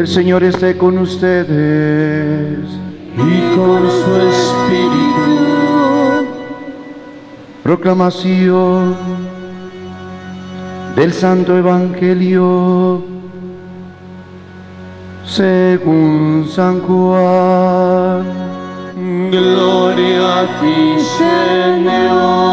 El Señor esté con ustedes. Y con su espíritu. Proclamación del Santo Evangelio según San Juan. Gloria a ti, Señor.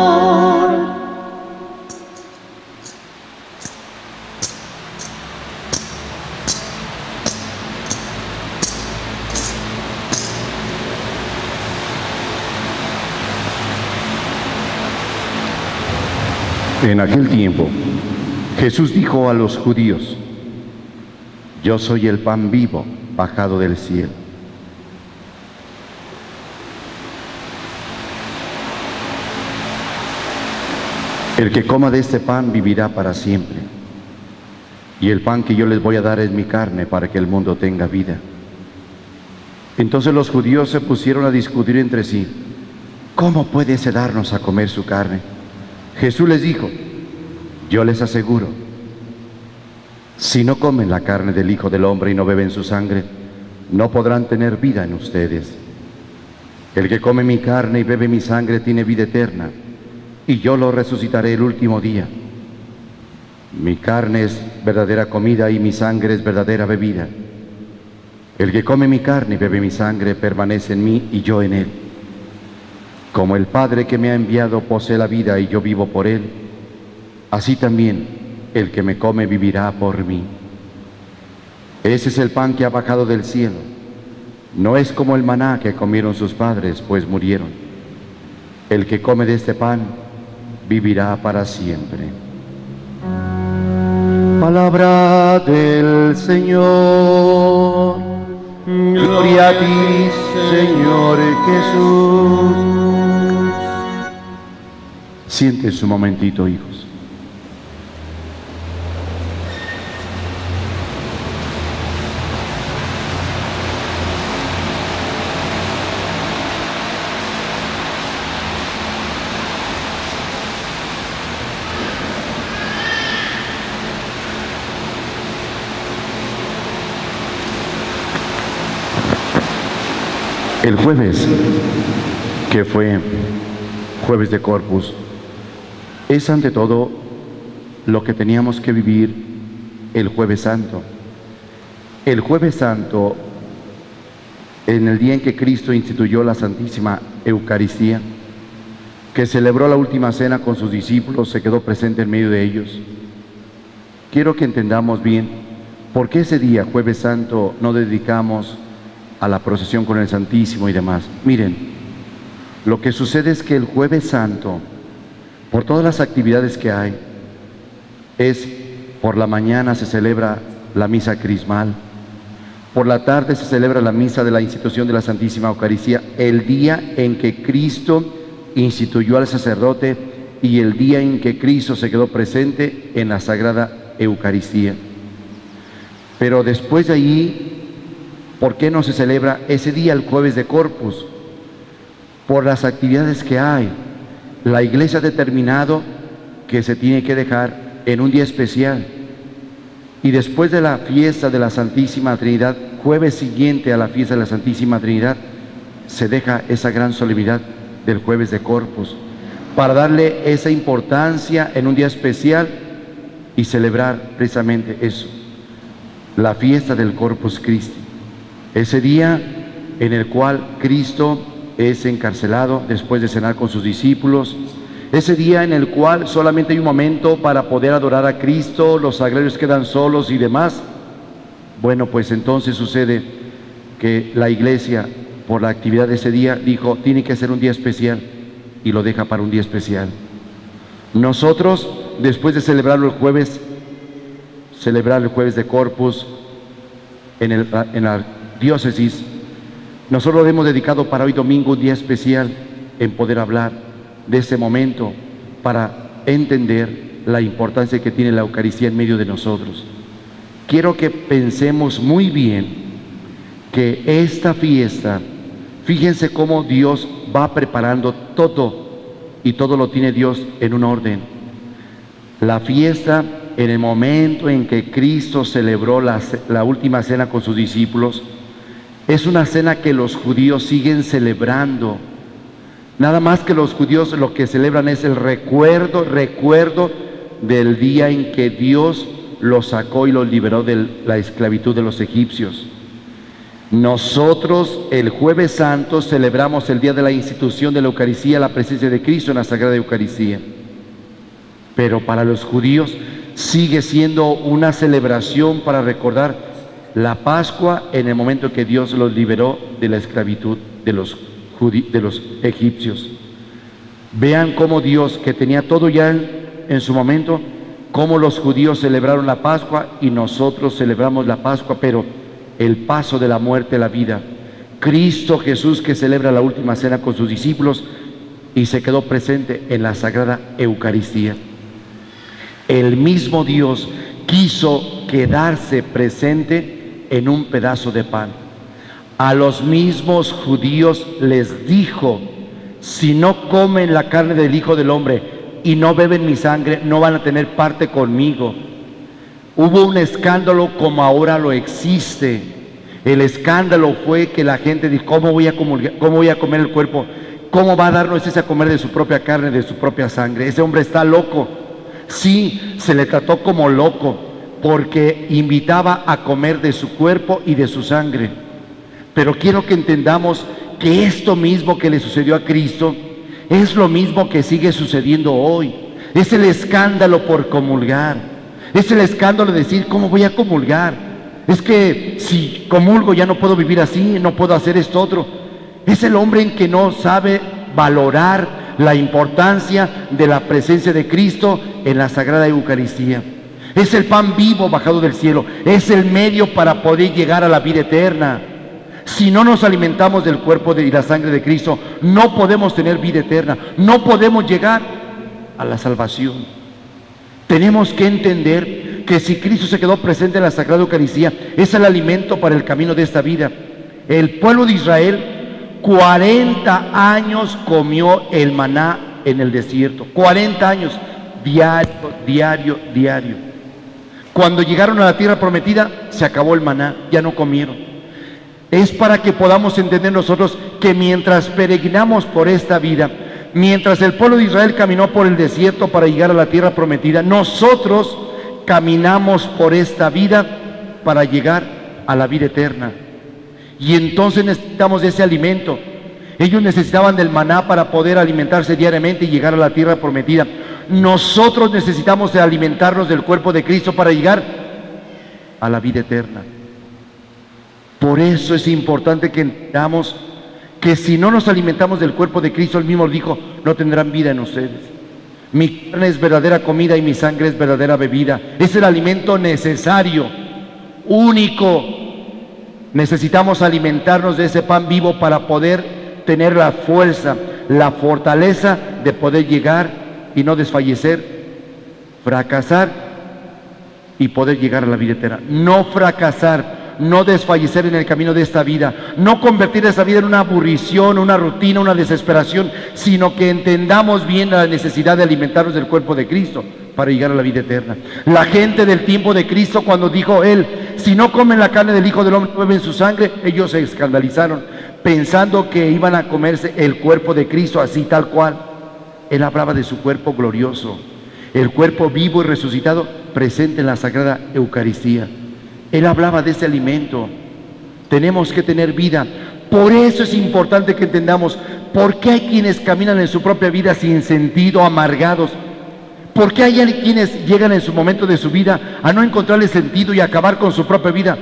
En aquel tiempo, Jesús dijo a los judíos: Yo soy el pan vivo bajado del cielo. El que coma de este pan vivirá para siempre. Y el pan que yo les voy a dar es mi carne, para que el mundo tenga vida. Entonces los judíos se pusieron a discutir entre sí: ¿Cómo puede ese darnos a comer su carne? Jesús les dijo: Yo les aseguro, si no comen la carne del Hijo del Hombre y no beben su sangre, no podrán tener vida en ustedes. El que come mi carne y bebe mi sangre tiene vida eterna, y yo lo resucitaré el último día. Mi carne es verdadera comida y mi sangre es verdadera bebida. El que come mi carne y bebe mi sangre permanece en mí y yo en él. Como el Padre que me ha enviado posee la vida y yo vivo por él, así también el que me come vivirá por mí. Ese es el pan que ha bajado del cielo. No es como el maná que comieron sus padres, pues murieron. El que come de este pan vivirá para siempre. Palabra del Señor. Gloria a ti, Señor Jesús. Siéntense un momentito, hijos. El jueves, que fue jueves de Corpus, es ante todo lo que teníamos que vivir el Jueves Santo. El Jueves Santo, en el día en que Cristo instituyó la Santísima Eucaristía, que celebró la última cena con sus discípulos, se quedó presente en medio de ellos. Quiero que entendamos bien por qué ese día, Jueves Santo, no dedicamos a la procesión con el Santísimo y demás. Miren, lo que sucede es que el Jueves Santo, por todas las actividades que hay, por la mañana se celebra la misa crismal, por la tarde se celebra la misa de la institución de la Santísima Eucaristía, el día en que Cristo instituyó al sacerdote y el día en que Cristo se quedó presente en la Sagrada Eucaristía. Pero después de ahí, ¿por qué no se celebra ese día, el Jueves de Corpus? Por las actividades que hay. La Iglesia ha determinado que se tiene que dejar en un día especial. Y después de la fiesta de la Santísima Trinidad, jueves siguiente a la fiesta de la Santísima Trinidad, se deja esa gran solemnidad del Jueves de Corpus, para darle esa importancia en un día especial y celebrar precisamente eso, la fiesta del Corpus Christi. Ese día en el cual Cristo es encarcelado después de cenar con sus discípulos, ese día en el cual solamente hay un momento para poder adorar a Cristo, los sagrarios quedan solos y demás. Bueno, pues entonces sucede que la Iglesia, por la actividad de ese día, dijo, tiene que ser un día especial, y lo deja para un día especial. Nosotros, después de celebrarlo el jueves, celebrar el Jueves de Corpus en la diócesis, nosotros lo hemos dedicado para hoy domingo, un día especial, en poder hablar de ese momento, para entender la importancia que tiene la Eucaristía en medio de nosotros. Quiero que pensemos muy bien que esta fiesta, fíjense cómo Dios va preparando todo, y todo lo tiene Dios en un orden. La fiesta en el momento en que Cristo celebró la última cena con sus discípulos, es una cena que los judíos siguen celebrando. Nada más que los judíos lo que celebran es el recuerdo del día en que Dios los sacó y los liberó de la esclavitud de los egipcios. Nosotros el Jueves Santo celebramos el día de la institución de la Eucaristía, la presencia de Cristo en la Sagrada Eucaristía. Pero para los judíos sigue siendo una celebración para recordar la Pascua en el momento en que Dios los liberó de la esclavitud de los egipcios. Vean cómo Dios, que tenía todo ya en su momento, cómo los judíos celebraron la Pascua y nosotros celebramos la Pascua, pero el paso de la muerte a la vida. Cristo Jesús, que celebra la última cena con sus discípulos y se quedó presente en la Sagrada Eucaristía. El mismo Dios quiso quedarse presente en un pedazo de pan. A los mismos judíos les dijo: si no comen la carne del Hijo del Hombre y no beben mi sangre, no van a tener parte conmigo. Hubo un escándalo como ahora lo existe. El escándalo fue que la gente dijo: ¿cómo voy a comer el cuerpo? ¿Cómo va a darnos ese a comer de su propia carne, de su propia sangre? Ese hombre está loco. Sí, se le trató como loco, porque invitaba a comer de su cuerpo y de su sangre. Pero quiero que entendamos que esto mismo que le sucedió a Cristo es lo mismo que sigue sucediendo hoy. Es el escándalo por comulgar. Es el escándalo de decir: ¿cómo voy a comulgar? Es que si comulgo ya no puedo vivir así, no puedo hacer esto otro. Es el hombre en que no sabe valorar la importancia de la presencia de Cristo en la Sagrada Eucaristía. Es el pan vivo bajado del cielo. Es el medio para poder llegar a la vida eterna. Si no nos alimentamos del cuerpo y la sangre de Cristo, no podemos tener vida eterna. No podemos llegar a la salvación. Tenemos que entender que si Cristo se quedó presente en la Sagrada Eucaristía, es el alimento para el camino de esta vida. El pueblo de Israel 40 años comió el maná en el desierto. 40 años, diario. Cuando llegaron a la tierra prometida, se acabó el maná, ya no comieron. Es para que podamos entender nosotros que mientras peregrinamos por esta vida, mientras el pueblo de Israel caminó por el desierto para llegar a la tierra prometida, nosotros caminamos por esta vida para llegar a la vida eterna. Y entonces necesitamos de ese alimento. Ellos necesitaban del maná para poder alimentarse diariamente y llegar a la tierra prometida. Nosotros necesitamos de alimentarnos del cuerpo de Cristo para llegar a la vida eterna. Por eso es importante que entendamos que si no nos alimentamos del cuerpo de Cristo, Él mismo dijo: no tendrán vida en ustedes. Mi carne es verdadera comida y mi sangre es verdadera bebida. Es el alimento necesario, único. Necesitamos alimentarnos de ese pan vivo para poder tener la fuerza, la fortaleza de poder llegar y no desfallecer, fracasar y poder llegar a la vida eterna. No fracasar, no desfallecer en el camino de esta vida, no convertir esta vida en una aburrición, una rutina, una desesperación, sino que entendamos bien la necesidad de alimentarnos del cuerpo de Cristo para llegar a la vida eterna. La gente del tiempo de Cristo, cuando dijo Él: si no comen la carne del Hijo del Hombre, no beben su sangre, ellos se escandalizaron, pensando que iban a comerse el cuerpo de Cristo así tal cual. Él hablaba de su cuerpo glorioso, el cuerpo vivo y resucitado presente en la Sagrada Eucaristía. Él hablaba de ese alimento. Tenemos que tener vida. Por eso es importante que entendamos por qué hay quienes caminan en su propia vida sin sentido, amargados. ¿Por qué hay quienes llegan en su momento de su vida a no encontrarle sentido y acabar con su propia vida?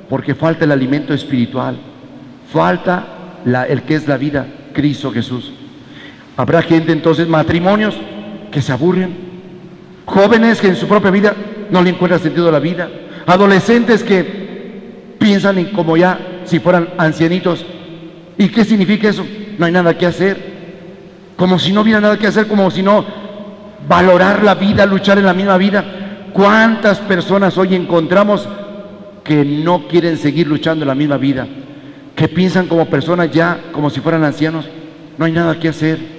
Porque falta el alimento espiritual, falta el que es la vida, Cristo Jesús. Habrá gente entonces, matrimonios que se aburren, jóvenes que en su propia vida no le encuentran sentido a la vida, adolescentes que piensan en como ya si fueran ancianitos. ¿Y qué significa eso? No hay nada que hacer, como si no hubiera nada que hacer, como si no valorar la vida, luchar en la misma vida. ¿Cuántas personas hoy encontramos que no quieren seguir luchando en la misma vida? Que piensan como personas ya, como si fueran ancianos. No hay nada que hacer.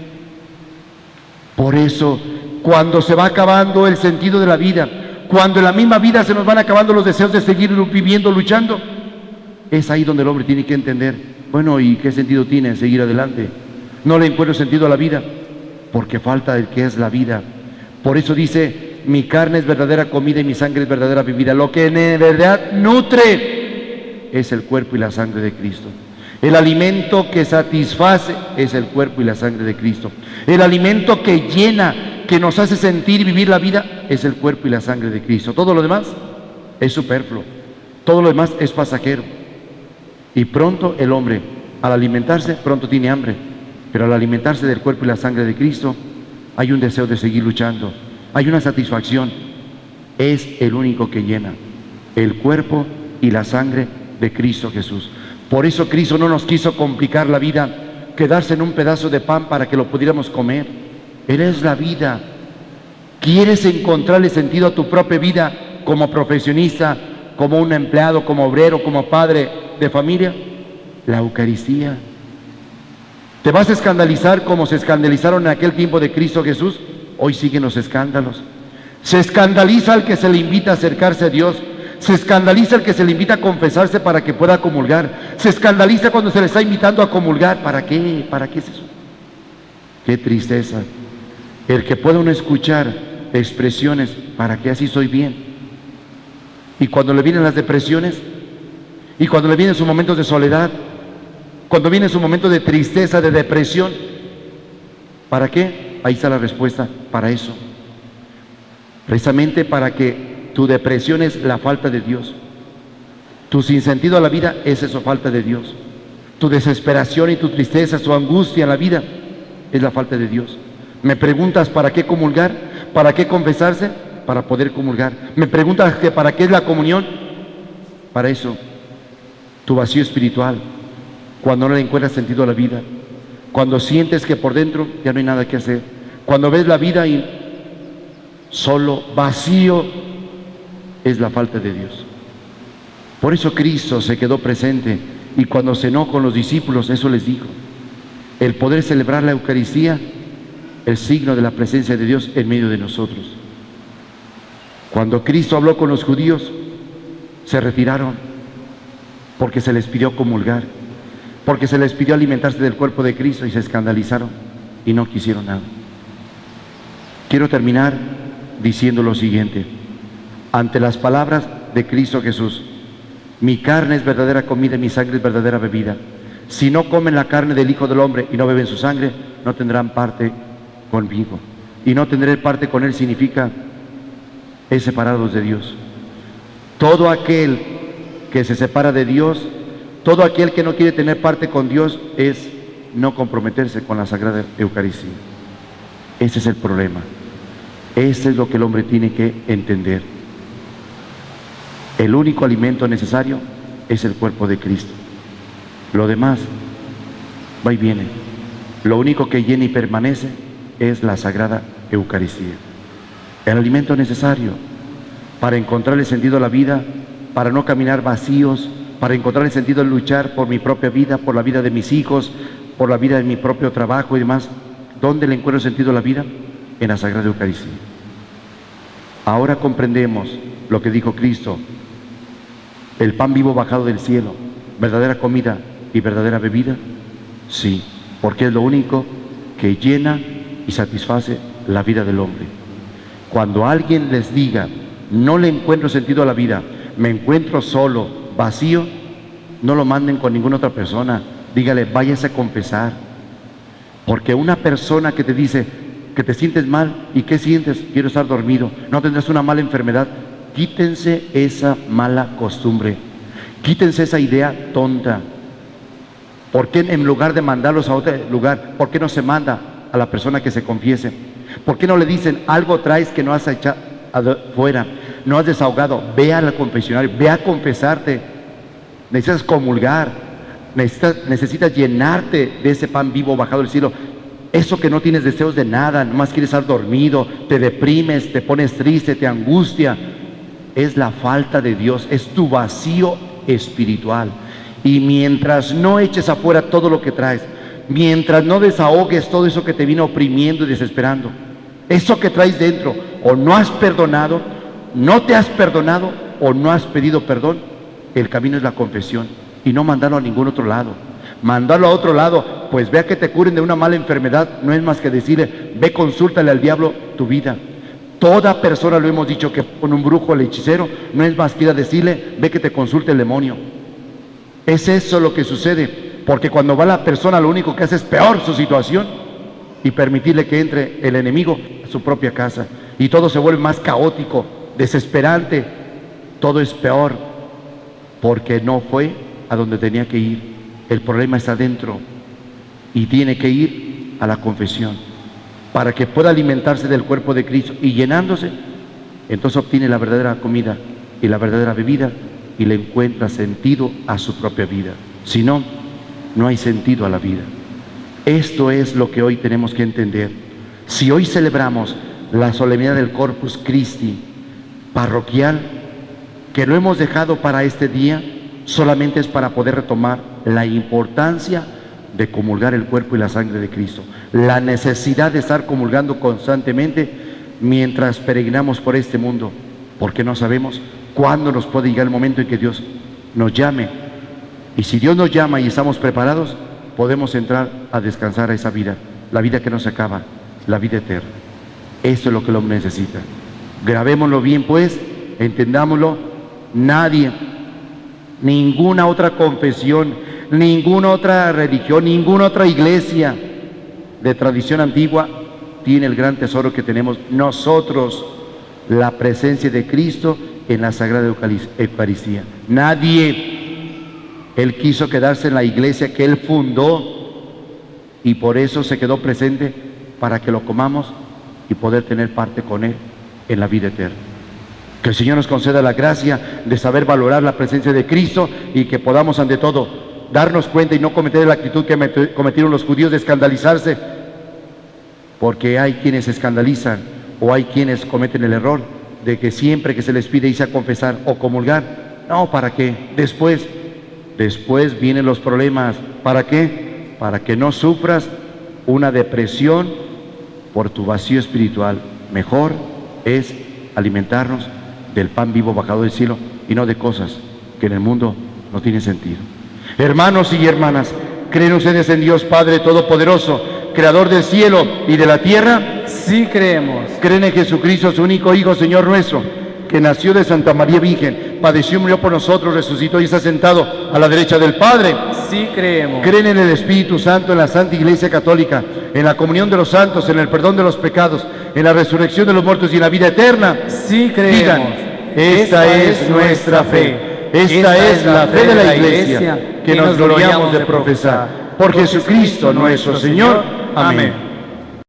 Por eso, cuando se va acabando el sentido de la vida, cuando en la misma vida se nos van acabando los deseos de seguir viviendo, luchando, es ahí donde el hombre tiene que entender, bueno, ¿y qué sentido tiene seguir adelante? No le encuentro sentido a la vida, porque falta el que es la vida. Por eso dice, mi carne es verdadera comida y mi sangre es verdadera bebida. Lo que en verdad nutre es el cuerpo y la sangre de Cristo. El alimento que satisface es el cuerpo y la sangre de Cristo. El alimento que llena, que nos hace sentir y vivir la vida, es el cuerpo y la sangre de Cristo. Todo lo demás es superfluo, todo lo demás es pasajero. Y pronto el hombre, al alimentarse, pronto tiene hambre, pero al alimentarse del cuerpo y la sangre de Cristo, hay un deseo de seguir luchando, hay una satisfacción. Es el único que llena, el cuerpo y la sangre de Cristo Jesús. Por eso Cristo no nos quiso complicar la vida, quedarse en un pedazo de pan para que lo pudiéramos comer. Él es la vida. ¿Quieres encontrarle sentido a tu propia vida como profesionista, como un empleado, como obrero, como padre de familia? La Eucaristía. ¿Te vas a escandalizar como se escandalizaron en aquel tiempo de Cristo Jesús? Hoy siguen los escándalos. Se escandaliza al que se le invita a acercarse a Dios. Se escandaliza el que se le invita a confesarse para que pueda comulgar. Se escandaliza cuando se le está invitando a comulgar. ¿Para qué? ¿Para qué es eso? Qué tristeza. El que pueda uno escuchar expresiones, ¿para qué así soy bien? Y cuando le vienen las depresiones, y cuando le vienen sus momentos de soledad, cuando viene su momento de tristeza, de depresión, ¿para qué? Ahí está la respuesta, para eso. Precisamente para que tu depresión es la falta de Dios. Tu sinsentido a la vida es eso, falta de Dios. Tu desesperación y tu tristeza, tu angustia en la vida es la falta de Dios. Me preguntas ¿para qué comulgar? ¿Para qué confesarse? Para poder comulgar. Me preguntas que ¿para qué es la comunión? Para eso. Tu vacío espiritual, cuando no le encuentras sentido a la vida, cuando sientes que por dentro ya no hay nada que hacer, cuando ves la vida y solo vacío, es la falta de Dios. Por eso Cristo se quedó presente y cuando cenó con los discípulos, eso les dijo: el poder celebrar la Eucaristía, el signo de la presencia de Dios en medio de nosotros. Cuando Cristo habló con los judíos, se retiraron porque se les pidió comulgar, porque se les pidió alimentarse del cuerpo de Cristo y se escandalizaron y no quisieron nada. Quiero terminar diciendo lo siguiente: ante las palabras de Cristo Jesús, mi carne es verdadera comida y mi sangre es verdadera bebida. Si no comen la carne del Hijo del Hombre y no beben su sangre, no tendrán parte conmigo. Y no tendré parte con Él significa es separados de Dios. Todo aquel que se separa de Dios, todo aquel que no quiere tener parte con Dios, es no comprometerse con la Sagrada Eucaristía. Ese es el problema. Ese es lo que el hombre tiene que entender. El único alimento necesario es el cuerpo de Cristo. Lo demás va y viene. Lo único que llena y permanece es la Sagrada Eucaristía. El alimento necesario para encontrarle sentido a la vida, para no caminar vacíos, para encontrarle sentido en luchar por mi propia vida, por la vida de mis hijos, por la vida de mi propio trabajo y demás. ¿Dónde le encuentro sentido a la vida? En la Sagrada Eucaristía. Ahora comprendemos lo que dijo Cristo: el pan vivo bajado del cielo, verdadera comida y verdadera bebida. Sí, porque es lo único que llena y satisface la vida del hombre. Cuando alguien les diga no le encuentro sentido a la vida, me encuentro solo, vacío, no lo manden con ninguna otra persona, dígale váyase a confesar. Porque una persona que te dice que te sientes mal, ¿y qué sientes? Quiero estar dormido. No tendrás una mala enfermedad. Quítense esa mala costumbre, quítense esa idea tonta. ¿Por qué en lugar de mandarlos a otro lugar, por qué no se manda a la persona que se confiese? ¿Por qué no le dicen algo traes que no has echado fuera, no has desahogado? Ve al confesionario, ve a confesarte. Necesitas comulgar, necesitas llenarte de ese pan vivo bajado del cielo. Eso que no tienes deseos de nada, nomás quieres estar dormido, te deprimes, te pones triste, te angustia, es la falta de Dios, es tu vacío espiritual. Y mientras no eches afuera todo lo que traes, mientras no desahogues todo eso que te vino oprimiendo y desesperando, eso que traes dentro, o no has perdonado, no te has perdonado o no has pedido perdón, el camino es la confesión y no mandarlo a ningún otro lado. Mandarlo a otro lado, pues vea que te curen de una mala enfermedad, no es más que decirle, ve, consúltale al diablo tu vida. Toda persona, lo hemos dicho, que con un brujo o el hechicero, no es más que ir a decirle, ve que te consulte el demonio. Es eso lo que sucede, porque cuando va la persona lo único que hace es peor su situación y permitirle que entre el enemigo a su propia casa. Y todo se vuelve más caótico, desesperante, todo es peor, porque no fue a donde tenía que ir. El problema está dentro y tiene que ir a la confesión para que pueda alimentarse del cuerpo de Cristo y llenándose, entonces obtiene la verdadera comida y la verdadera bebida y le encuentra sentido a su propia vida. Si no, no hay sentido a la vida. Esto es lo que hoy tenemos que entender. Si hoy celebramos la solemnidad del Corpus Christi parroquial, que lo hemos dejado para este día, solamente es para poder retomar la importancia de comulgar el cuerpo y la sangre de Cristo, la necesidad de estar comulgando constantemente mientras peregrinamos por este mundo, porque no sabemos cuándo nos puede llegar el momento en que Dios nos llame. Y si Dios nos llama y estamos preparados, podemos entrar a descansar a esa vida, la vida que no se acaba, la vida eterna. Eso es lo que el hombre necesita. Grabémoslo bien, pues, entendámoslo. Nadie, ninguna otra confesión, ninguna otra religión, ninguna otra iglesia de tradición antigua tiene el gran tesoro que tenemos nosotros, la presencia de Cristo en la Sagrada Eucaristía. Nadie. Él quiso quedarse en la iglesia que Él fundó y por eso se quedó presente para que lo comamos y poder tener parte con Él en la vida eterna. Que el Señor nos conceda la gracia de saber valorar la presencia de Cristo y que podamos ante todo darnos cuenta y no cometer la actitud que cometieron los judíos de escandalizarse, porque hay quienes se escandalizan o hay quienes cometen el error de que siempre que se les pide irse a confesar o comulgar, no, ¿para qué? Después vienen los problemas. ¿Para qué? Para que no sufras una depresión por tu vacío espiritual. Mejor es alimentarnos del pan vivo bajado del cielo y no de cosas que en el mundo no tienen sentido. Hermanos y hermanas, ¿creen ustedes en Dios Padre Todopoderoso, Creador del cielo y de la tierra? Sí creemos. ¿Creen en Jesucristo, su único Hijo, Señor nuestro, que nació de Santa María Virgen, padeció y murió por nosotros, resucitó y está sentado a la derecha del Padre? Sí creemos. ¿Creen en el Espíritu Santo, en la Santa Iglesia Católica, en la comunión de los santos, en el perdón de los pecados, en la resurrección de los muertos y en la vida eterna? Sí creemos. Digan, esta es nuestra fe. Esta es la fe de la Iglesia que nos gloriamos de profesar. Por Jesucristo nuestro Señor. Amén.